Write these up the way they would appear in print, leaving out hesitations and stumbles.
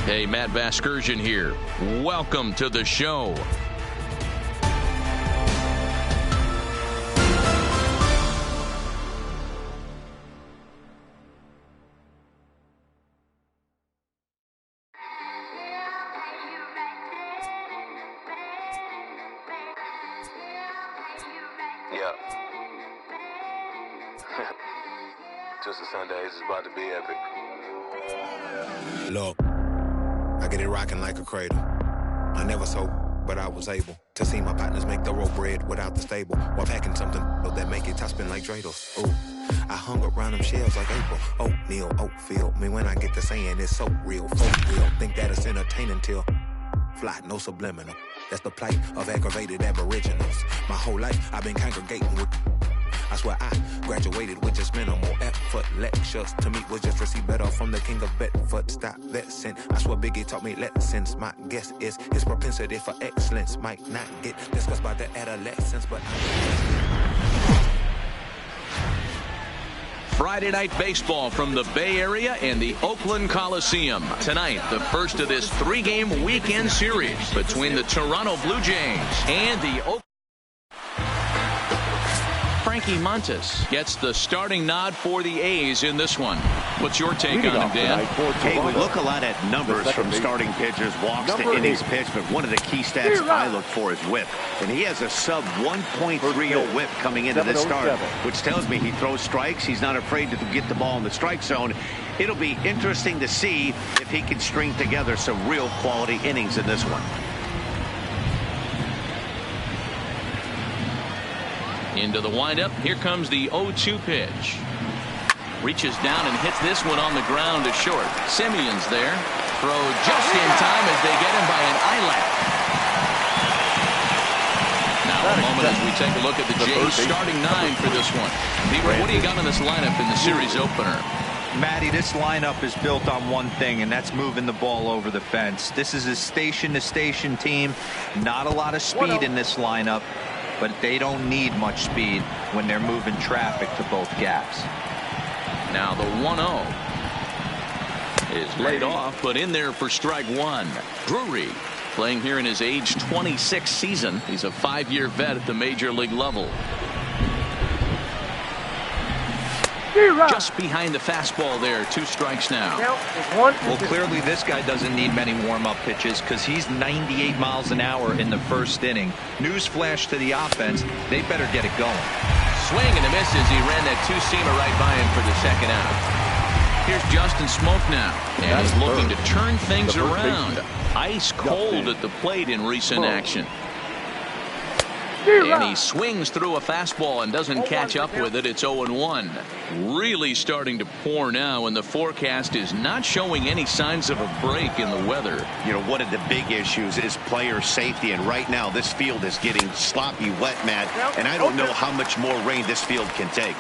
Hey, Matt Vasgersian here. Welcome to the show. Yeah. Twisted Sundays is about to be epic. Look, I get it rocking like a cradle. I never sold, but I was able to see my partners make thorough bread without the stable, while packing something that make it top spin like dreidels. Ooh, I hung around them shells like April. Oatmeal, Oatfield. Me when I get to saying it's so real, folk real. Think that it's entertaining till fly, no subliminal. That's the plight of aggravated aboriginals. My whole life I've been congregating with. I swear I graduated with just minimal effort. Lectures to me was just receive better from the king of Bedford. Stop vexing. I swear Biggie taught me lessons. My guess is his propensity for excellence might not get discussed by the adolescents, but Friday night baseball from the Bay Area and the Oakland Coliseum. Tonight, the first of this three-game weekend series between the Toronto Blue Jays and the Oakland. Frankie Montas gets the starting nod for the A's in this one. What's your take on it, Dan? Hey, we look a lot at numbers from starting pitchers, walks to innings pitched, but one of the key stats I look for is whip. And he has a sub 1.30 whip coming into this start, which tells me he throws strikes. He's not afraid to get the ball in the strike zone. It'll be interesting to see if he can string together some real quality innings in this one. Into the windup. Here comes the 0-2 pitch. Reaches down and hits this one on the ground to short. Simeon's there. Throw just in time as they get him by an eyelap. Now a moment as we take a look at the Jays starting nine for this one. Peter, what do you got in this lineup in the series opener? Matty, this lineup is built on one thing, and that's moving the ball over the fence. This is a station-to-station team. Not a lot of speed in this lineup, but they don't need much speed when they're moving traffic to both gaps. Now the 1-0 is laid off, but in there for strike one. Drury playing here in his age 26 season. He's a 5-year vet at the major league level. Just behind the fastball there. 2 strikes now. Well, clearly this guy doesn't need many warm-up pitches because he's 98 miles an hour in the first inning. Newsflash to the offense, they better get it going. Swing and a miss as he ran that 2-seamer right by him for the second out. Here's Justin Smoak now, and he's looking to turn things around. Ice cold at the plate in recent action. And he swings through a fastball and doesn't catch up with it. It's 0-1. Really starting to pour now, and the forecast is not showing any signs of a break in the weather. You know, one of the big issues is player safety, and right now this field is getting sloppy wet, Matt, and I don't know how much more rain this field can take.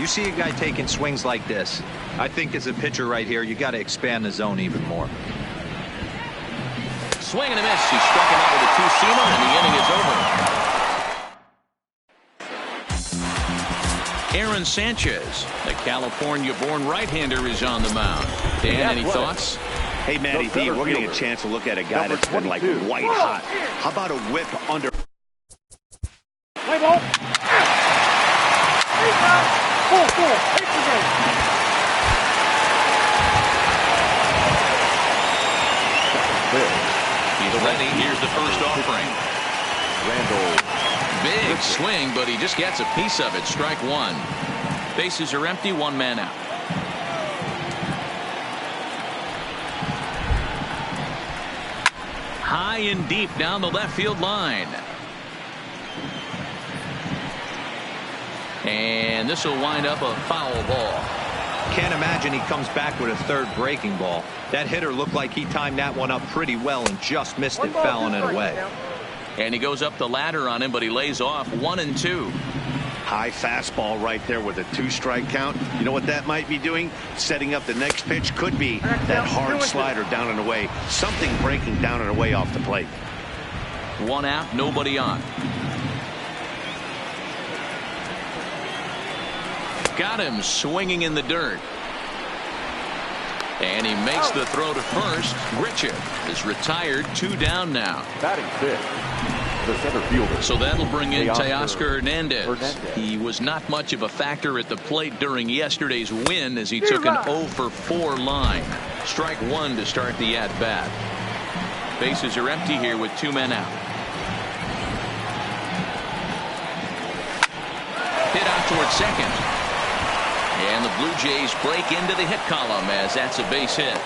You see a guy taking swings like this. I think as a pitcher right here, you got to expand the zone even more. Swing and a miss. He struck him out with a 2-seamer, and the inning is over. Aaron Sanchez, the California-born right-hander, is on the mound. Dan, any thoughts? Hey, Matty D, we're getting a chance to look at a guy that's been like white hot. How about a whip under? Play ball. He's ready. Here's the first offering. Randall. Big swing, but he just gets a piece of it. Strike one. Bases are empty. 1 man out. high and deep down the left field line. And this will wind up a foul ball. Can't imagine he comes back with a third breaking ball. That hitter looked like he timed that one up pretty well and just missed it, fouling it away. And he goes up the ladder on him, but he lays off 1-2. High fastball right there with a 2-strike count. You know what that might be doing? Setting up the next pitch. Could be that hard slider down and away. Something breaking down and away off the plate. 1 out, nobody on. Got him swinging in the dirt. And he makes the throw to first. Grichuk is retired, 2 down now. Batting fifth, the center fielder. So that'll bring in Teoscar Hernandez. He was not much of a factor at the plate during yesterday's win as he took an 0-for-4 line. Strike 1 to start the at-bat. Bases are empty here with 2 men out. Hit out towards second. And the Blue Jays break into the hit column as that's a base hit.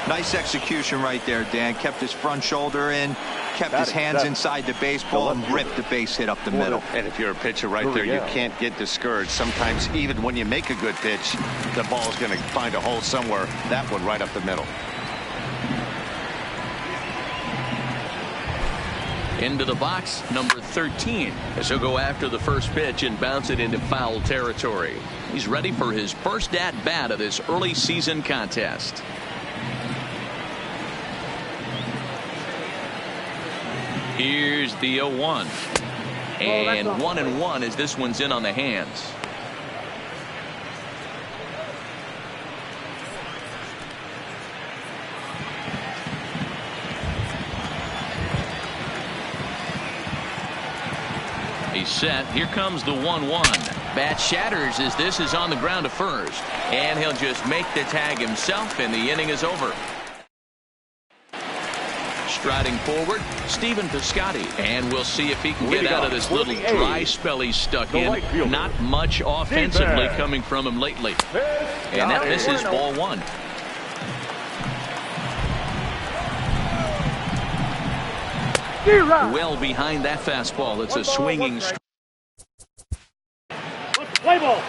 Nice execution right there, Dan. Kept his front shoulder in, kept his hands inside the baseball, and ripped the base hit up the middle. And if you're a pitcher right there, you can't get discouraged. Sometimes even when you make a good pitch, the ball's going to find a hole somewhere. That one right up the middle. Into the box, number 13, as he'll go after the first pitch and bounce it into foul territory. He's ready for his first at-bat of this early season contest. Here's the 0-1. And 1-1 as this one's in on the hands. He's set. Here comes the 1-1. Bat shatters as this is on the ground to first. And he'll just make the tag himself, and the inning is over. Striding forward, Stephen Piscotty. And we'll see if he can get out of this little dry spell he's stuck in. Not much offensively coming from him lately. And that misses ball 1. Well behind that fastball. It's a swinging strike. Play ball.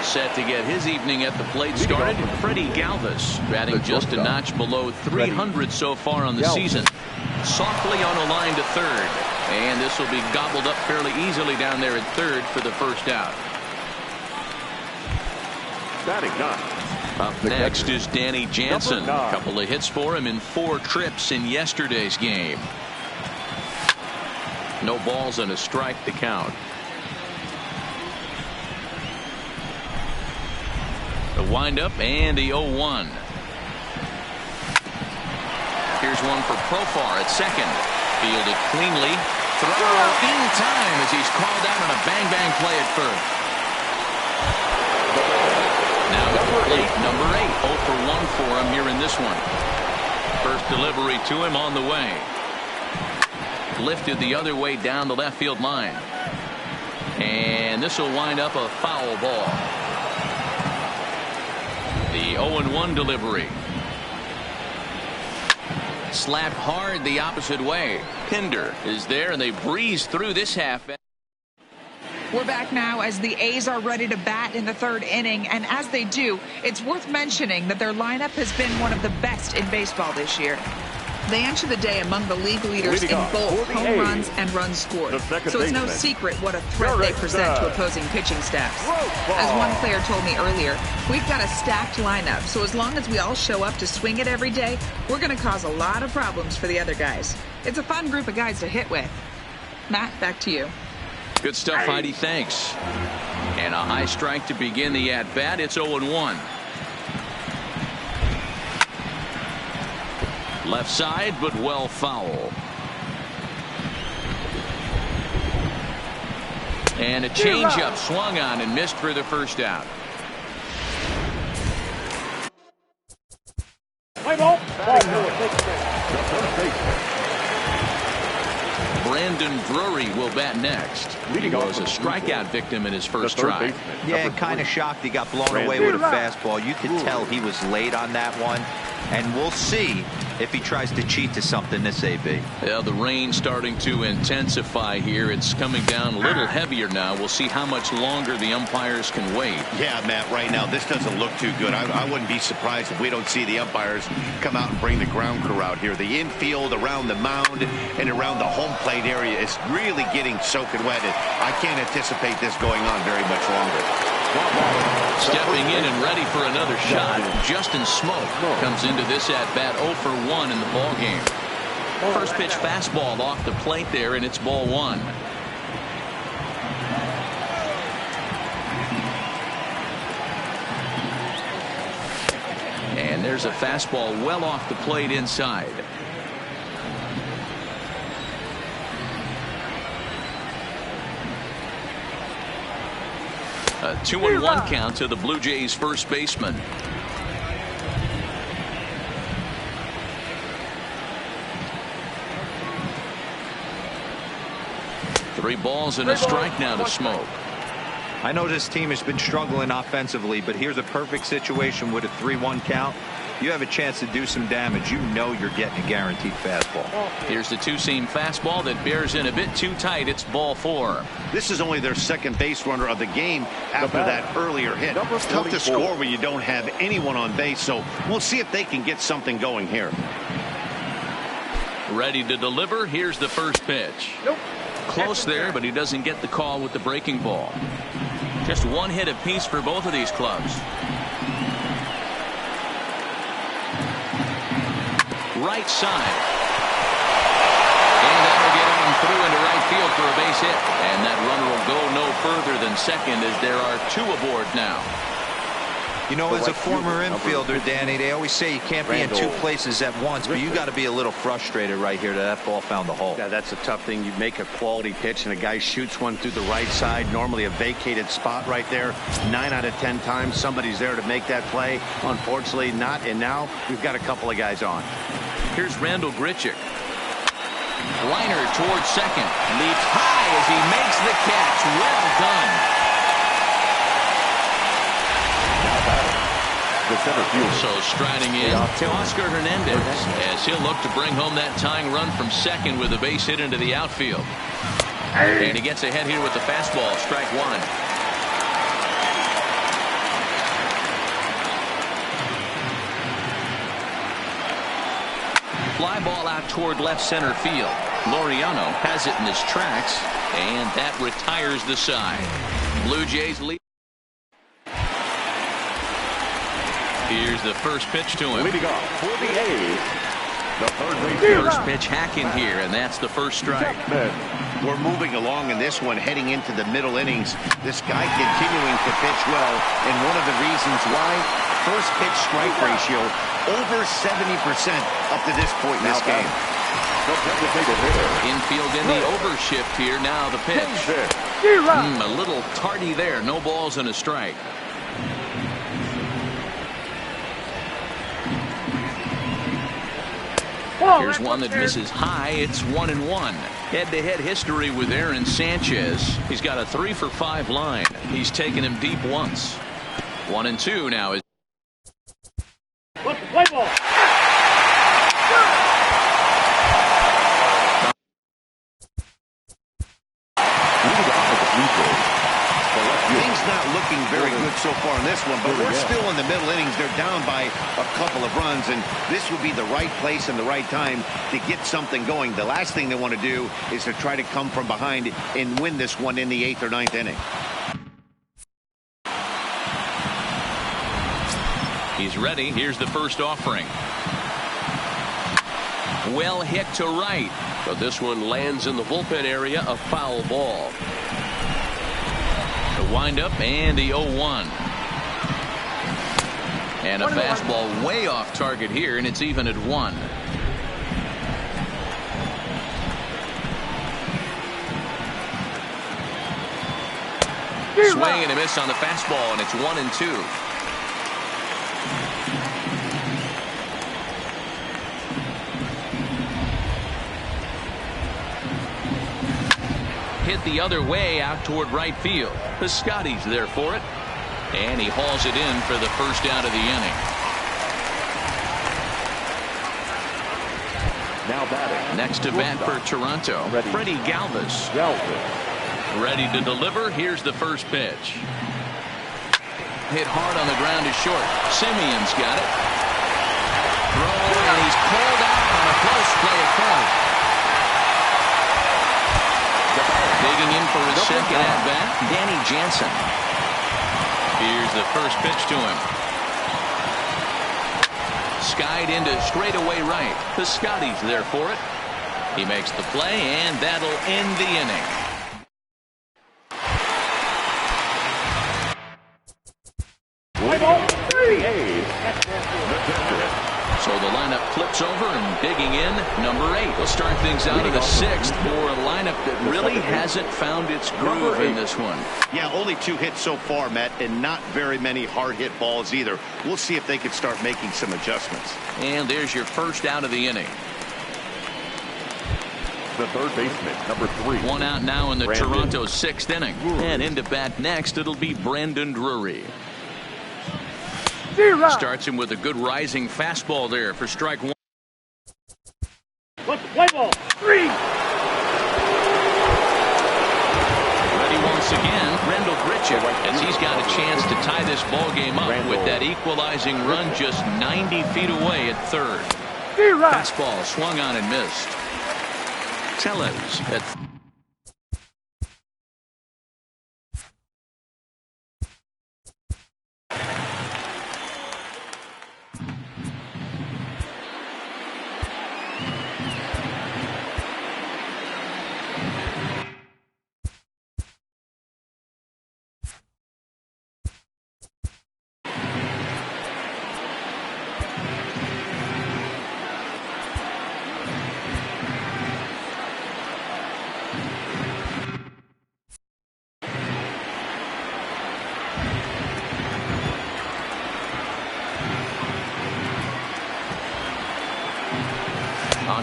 Set to get his evening at the plate started. Freddie Galvis batting just a notch below 300 so far on the season. Softly on a line to third. And this will be gobbled up fairly easily down there at third for the first out. Batting 9. Up next is Danny Jansen. A couple of hits for him in 4 trips in yesterday's game. No balls and a strike to count. The windup and the 0-1. Here's one for Profar at second. Fielded cleanly. Throw in time as he's called out on a bang-bang play at first. Now number 8, 0-for-1 for him here in this one. First delivery to him on the way. Lifted the other way down the left field line. And this will wind up a foul ball. The 0-1 delivery. Slapped hard the opposite way. Pinder is there, and they breeze through this half. We're back now as the A's are ready to bat in the 3rd inning, and as they do, it's worth mentioning that their lineup has been one of the best in baseball this year. They enter the day among the league leaders in both home runs and runs scored, so it's no secret what a threat they present to opposing pitching staffs. As one player told me earlier, we've got a stacked lineup, so as long as we all show up to swing it every day, we're going to cause a lot of problems for the other guys. It's a fun group of guys to hit with. Matt, back to you. Good stuff, Heidi. Thanks. And a high strike to begin the at-bat. It's 0-1. Left side, but well foul. And a changeup swung on and missed for the first out. Play ball. Brandon Drury will bat next. He was a strikeout victim in his first try. Yeah, kind of shocked he got blown away with a fastball. You could tell he was late on that one. And we'll see if he tries to cheat to something this AB. Yeah, the rain starting to intensify here. It's coming down a little heavier now. We'll see how much longer the umpires can wait. Yeah, Matt, right now this doesn't look too good. I wouldn't be surprised if we don't see the umpires come out and bring the ground crew out here. The infield around the mound and around the home plate area is really getting soaking wet. I can't anticipate this going on very much longer. Stepping in and ready for another shot, Justin Smoak comes into this at-bat 0 for 1 in the ball game. First pitch fastball off the plate there, and it's ball 1. And there's a fastball well off the plate inside. A 2-1 count to the Blue Jays first baseman. Three balls and a strike now to Smoak. I know this team has been struggling offensively, but here's a perfect situation with a 3-1 count. You have a chance to do some damage. You know you're getting a guaranteed fastball. Here's the two-seam fastball that bears in a bit too tight. It's ball 4. This is only their second base runner of the game after that earlier hit. It's tough to score when you don't have anyone on base, so we'll see if they can get something going here. Ready to deliver. Here's the first pitch. Close there, but he doesn't get the call with the breaking ball. Just one hit apiece for both of these clubs. Right side. And that'll get on through into right field for a base hit. And that runner will go no further than second as there are 2 aboard now. You know, as a former infielder, Danny, they always say you can't be in 2 places at once, but you got to be a little frustrated right here that ball found the hole. Yeah, that's a tough thing. You make a quality pitch and a guy shoots one through the right side, normally a vacated spot right there. 9 out of 10 times somebody's there to make that play. Unfortunately not, and now we've got a couple of guys on. Here's Randall Grichuk. Liner towards second. Leaps high as he makes the catch. Well done. So striding in, Oscar Hernandez, as he'll look to bring home that tying run from second with a base hit into the outfield. And he gets ahead here with the fastball, strike 1. Fly ball out toward left center field. Laureano has it in his tracks, and that retires the side. Blue Jays lead. Here's the first pitch to him. Leading off for the A's, the third baseman. First pitch hacking here, and that's the first strike. We're moving along in this one, heading into the middle innings. This guy continuing to pitch well, and one of the reasons why, first pitch strike ratio over 70% up to this point in this game. Infield in the overshift here. Now the pitch. A little tardy there. No balls and a strike. Here's one that misses high. It's 1-1. Head-to-head history with Aaron Sanchez. He's got a 3 for 5 line. He's taken him deep once. 1-2 now. Play ball. Things not looking very good so far in this one, but we're still in the middle innings. They're down by a couple of runs, and this would be the right place and the right time to get something going. The last thing they want to do is to try to come from behind and win this one in the 8th or 9th inning. He's ready. Here's the first offering. Well hit to right, but this one lands in the bullpen area, a foul ball. The windup and the 0-1. And a fastball way off target here, and it's even at 1. Swing and a miss on the fastball, and it's 1-2. Hit the other way out toward right field. Piscotty's there for it. And he hauls it in for the first out of the inning. Now batting. Next to bat for Toronto, Freddie Galvis. Ready to deliver. Here's the first pitch. Hit hard on the ground is short. Simeon's got it. Throw, and he's pulled out on a close play at third. Digging in for his second at bat, Danny Jansen. Here's the first pitch to him. Skied into straightaway right. Piscotty's there for it. He makes the play, and that'll end the inning. So the lineup flips over, and digging in, number 8. We'll start things out in the 6th for a lineup that really hasn't found its groove in this one. Yeah, only 2 hits so far, Matt, and not very many hard hit balls either. We'll see if they can start making some adjustments. And there's your first out of the inning. The third baseman, number 3. One out now in the Brandon Toronto 6th inning. And into bat next, it'll be Brandon Drury. Starts him with a good rising fastball there for strike 1. Let's play ball. 3. Ready once again, Randall Grichuk, as he's got a chance to tie this ball game up with that equalizing run just 90 feet away at third. Fastball swung on and missed. Tellez at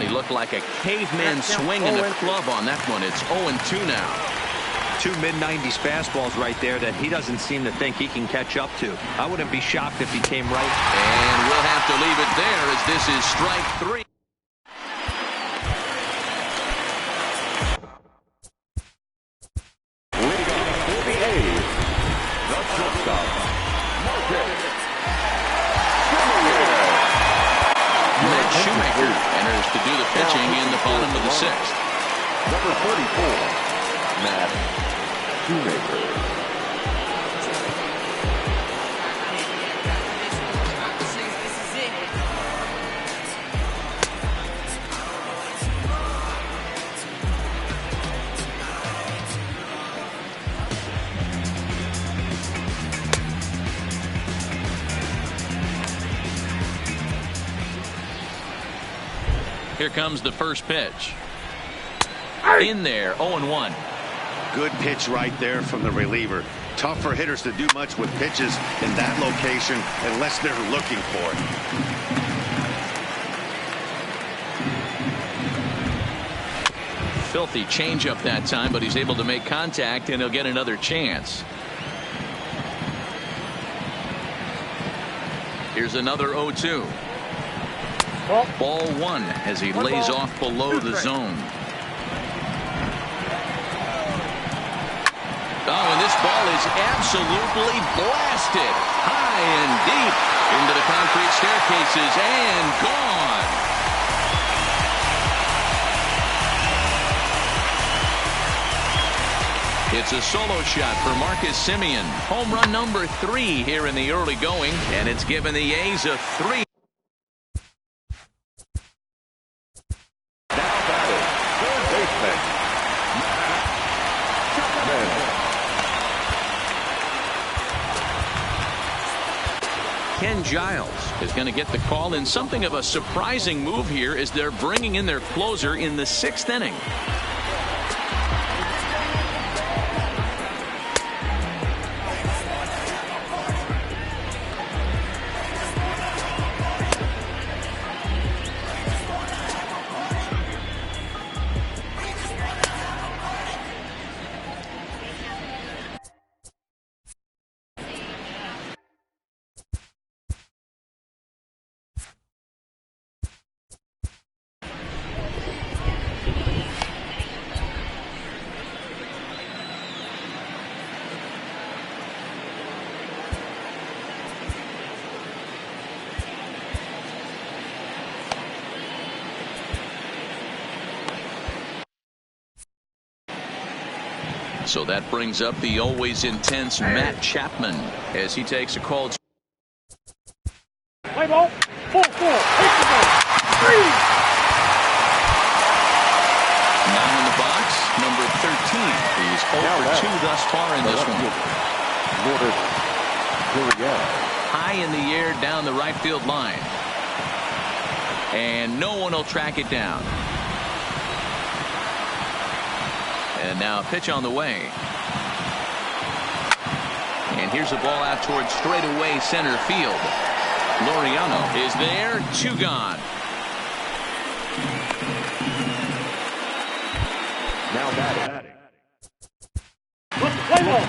he looked like a caveman swinging the club on that one. It's 0-2 now. 2 mid-90s fastballs right there that he doesn't seem to think he can catch up to. I wouldn't be shocked if he came right. And we'll have to leave it there as this is strike 3. Leading off for the A's, the shortstop, Marcus Matt Shoemaker enters to do the pitching in the bottom of the 6th. Number 34, Matt Shoemaker. Here comes the first pitch. In there, 0-1. Good pitch right there from the reliever. Tough for hitters to do much with pitches in that location unless they're looking for it. Filthy changeup that time, but he's able to make contact, and he'll get another chance. Here's another 0-2. Ball 1 as he lays off below the zone. Oh, and this ball is absolutely blasted high and deep into the concrete staircases and gone. It's a solo shot for Marcus Semien. Home run number 3 here in the early going, and it's given the A's a 3. Ken Giles is going to get the call in something of a surprising move here as they're bringing in their closer in the 6th inning. So that brings up the always intense Matt Chapman as he takes a called. Play ball. 4-4. Now in the box, number 13. He's 0 for 2 thus far in this one. High in the air down the right field line. And no one will track it down. And now a pitch on the way. And here's a ball out towards straightaway center field. Laureano is there. 2 gone. Now batting. Play ball.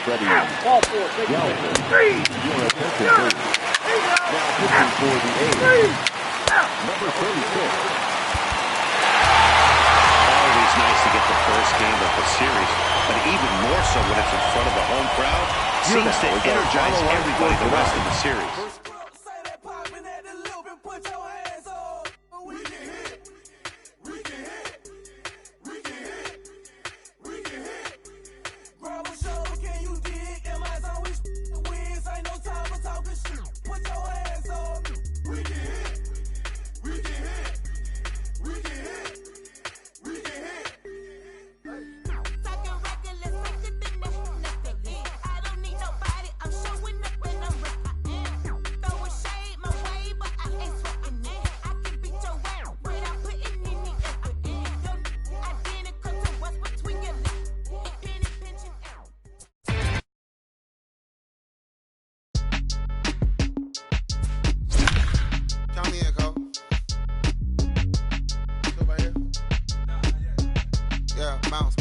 Freddie. Ball 4. Your attention, please. Now pitching for the A's. Number 36. Always nice to get the first game of the series, but even more so when it's in front of the home crowd. Seems to energize everybody the rest of the series.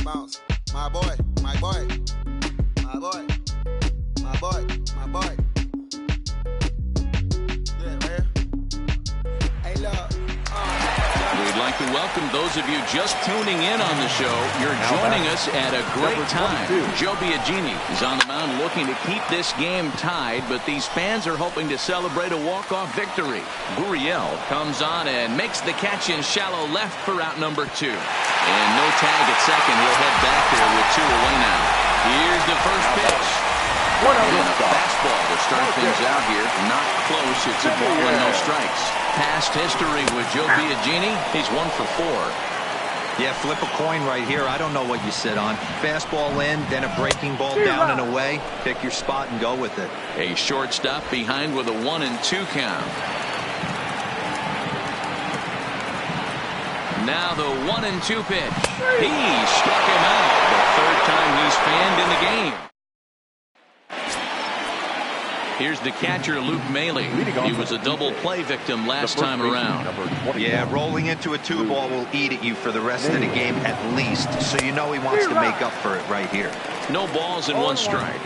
Bounce. My boy. Yeah, man. Hey, look. We'd like to welcome those of you just tuning in on the show. You're joining us at a great time. Joe Biagini is on the mound looking to keep this game tied, but these fans are hoping to celebrate a walk-off victory. Gurriel comes on and makes the catch in shallow left for out number 2. And no tag at second. He'll head back there with 2 away now. Here's the first pitch. And a fastball to start things out here. Not close. It's a ball and no strikes. Past history with Joe Biagini. He's 1 for 4. Yeah, flip a coin right here. I don't know what you sit on. Fastball in, then a breaking ball down and away. Pick your spot and go with it. A shortstop behind with a 1-2 count. Now the 1-2 pitch. He struck him out. The 3rd time he's fanned in the game. Here's the catcher, Luke Maile. He was a double play victim last time around. Yeah, rolling into a 2-ball will eat at you for the rest of the game at least. So you know he wants to make up for it right here. No balls and 1 strike.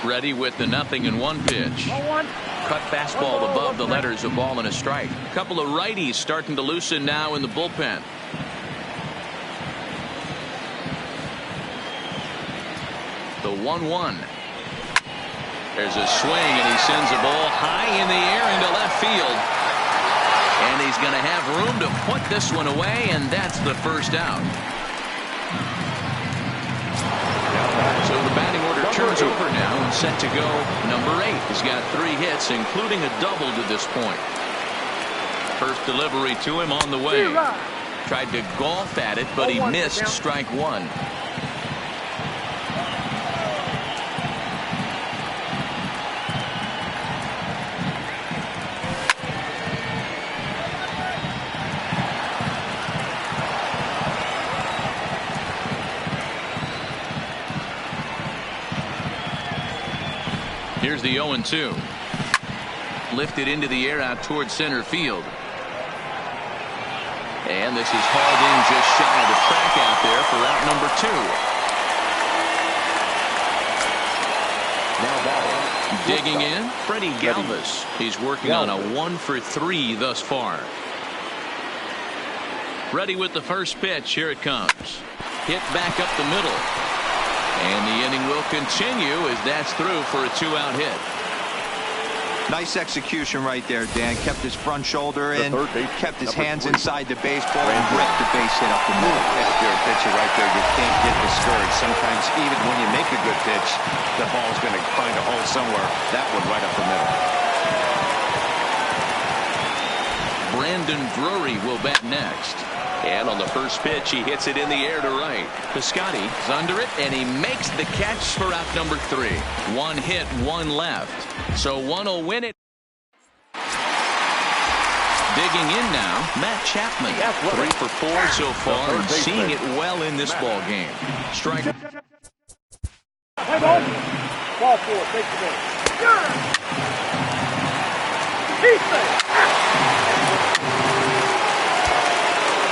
Ready with the 0-1 pitch. Cut fastball above the letters, a ball and a strike. A couple of righties starting to loosen now in the bullpen. The 1-1. There's a swing and he sends a ball high in the air into left field. And he's going to have room to put this one away, and that's the first out. So the batting order turns over now and set to go number 8. He's got 3 hits, including a double to this point. First delivery to him on the way. Tried to golf at it, but he missed strike 1. Here's the 0-2. Lifted into the air out towards center field. And this is hauled in just shy of the track out there for out number 2. Now digging in, Freddie Galvis. He's working on a 1 for 3 thus far. Ready with the first pitch. Here it comes. Hit back up the middle. And the inning will continue as that's through for a 2-out hit. Nice execution right there, Dan. Kept his front shoulder in, kept his hands inside the baseball, and ripped the base hit up the middle. If you're a pitcher right there, you can't get discouraged. Sometimes even when you make a good pitch, the ball's going to find a hole somewhere. That one right up the middle. Brandon Drury will bat next. And on the first pitch, he hits it in the air to right. Piscotty is under it, and he makes the catch for out number 3. 1 hit, 1 left. So one will win it. Digging in now, Matt Chapman. 3 for 4 so far, and seeing it well in this ball game. Strike. Ball 4, take the ball.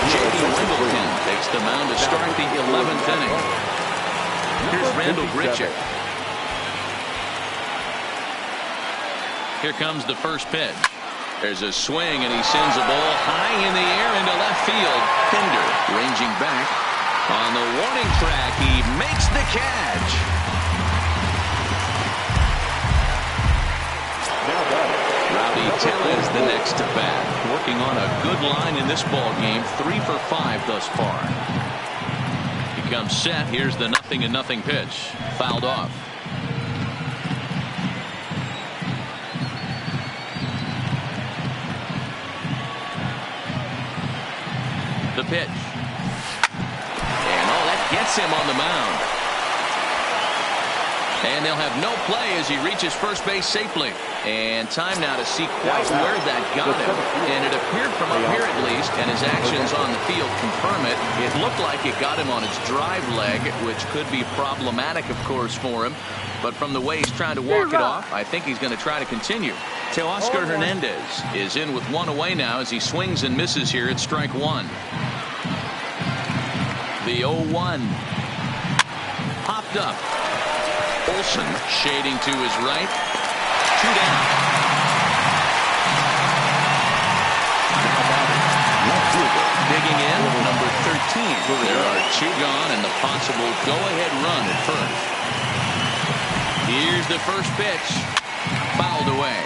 J.D. Wendleton takes the mound to start the 11th inning. Here's Randall Grichuk. Here comes the first pitch. There's a swing, and he sends a ball high in the air into left field. Pinder ranging back. On the warning track, he makes the catch. Rowdy Tellez the next to bat. Working on a good line in this ball game. 3 for 5 thus far. He comes set. Here's the 0-0 pitch. Fouled off. The pitch. And that gets him on the mound. And they'll have no play as he reaches first base safely. And time now to see quite where that got him. And it appeared from up here at least, and his actions on the field confirm it. It looked like it got him on his drive leg, which could be problematic, of course, for him. But from the way he's trying to walk it off, I think he's going to try to continue. Teoscar Hernandez is in with 1 away now as he swings and misses here at strike 1. The 0-1. Popped up. Olsen shading to his right. 2 down. Digging in, number 13. There are 2 gone and the possible go-ahead run at first. Here's the first pitch. Fouled away.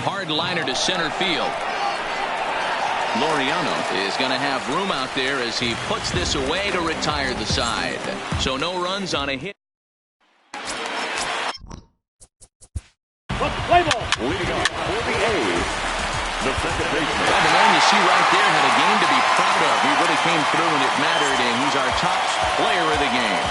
Hard liner to center field. Laureano is going to have room out there as he puts this away to retire the side. So no runs on a hit. Play ball. Leading off for the A's, the second baseman. Well, the man you see right there had a game to be proud of. He really came through when it mattered, and he's our top player of the game.